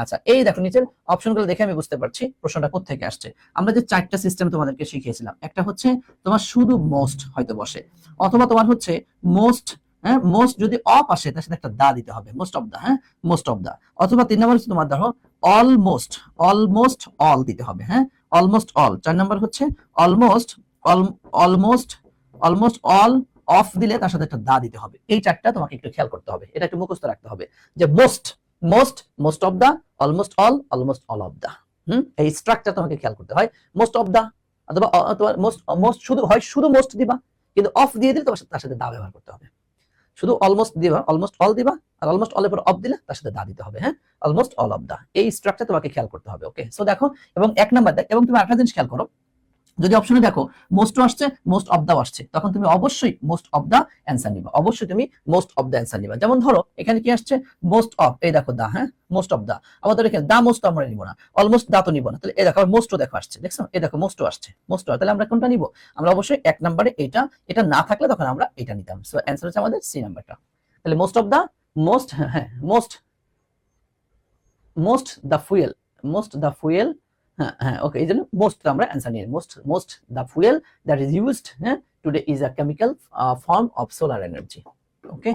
আচ্ছা, এই দেখো নিচের অপশনগুলো দেখে আমি বুঝতে পারছি প্রশ্নটা কোত্থেকে আসছে। আমরা যে 4টা সিস্টেম তোমাদেরকে শিখিয়েছিলাম, একটা হচ্ছে তোমার শুধু মোস্ট হয়তো বসে, অথবা তোমার হচ্ছে মোস্ট, হ্যাঁ মোস্ট যদি অফ আসে তার সাথে একটা দা দিতে হবে, মোস্ট অফ দা, হ্যাঁ মোস্ট অফ দা, অথবা 3 নম্বর হচ্ছে তোমার ধরো অলমোস্ট, অলমোস্ট অল দিতে হবে, হ্যাঁ অলমোস্ট অল। 4 নম্বর হচ্ছে almost, almost, almost all of দিলে তার সাথে একটা দা দিতে হবে। এই 4টা তোমাকে একটু খেয়াল করতে হবে, এটা একটু মুখস্থ রাখতে হবে যে most, most, most of the, almost all of the. এই স্ট্রাকচার তোমাকে খেয়াল করতে হয়। মোস্ট অফ দা অথবা তোমার মোস্ট, মোস্ট শুধু হয় শুধু মোস্ট দিবা, কিন্তু অফ দিয়ে দিলে তোমার তার সাথে দা ব্যবহার করতে হবে। শুধু অলমোস্ট দিবা, অলমোস্ট অল দিবা, আর অলমোস্ট অলের পর অফ দিলে তার সাথে দা দিতে হবে, হ্যাঁ অলমোস্ট অল অফ দা। এই স্ট্রাকচার তোমাকে খেয়াল করতে হবে। ওকে, সো দেখো, এবং 1 নাম্বার দেখ, এবং তুমি আরেকটা জিনিস খেয়াল করো, যদি অপশনে দেখো মোস্ট আসছে, মোস্ট অফ দা আসছে, তখন তুমি অবশ্যই মোস্ট অফ দা অ্যান্সার নিবা, অবশ্যই তুমি মোস্ট অফ দা অ্যান্সার নিবা। যেমন ধরো এখানে কি আসছে, মোস্ট অফ, এই দেখো দা, হ্যাঁ মোস্ট অফ দা, আমাদের এখানে দা মোস্ট আমরা নিব না, অলমোস্ট দা তো নিব না, তাহলে এই দেখো মোস্টও দেখো আসছে, দেখছো এই দেখো মোস্টও আসছে, মোস্ট, তাহলে আমরা কোনটা নিব? আমরা অবশ্যই 1 নম্বরে এটা, এটা না থাকলে তখন আমরা এটা নিতাম। সো অ্যান্সার হচ্ছে আমাদের সি নাম্বারটা। তাহলে মোস্ট অফ দা, মোস্ট, হ্যাঁ most, most the fuel, most the fuel, হ্যাঁ হ্যাঁ ওকে, এই জন্য মোস্ট আমরা অ্যান্সার নিই। Most, most the fuel that is used, হ্যাঁ today is a chemical form of solar energy. Okay.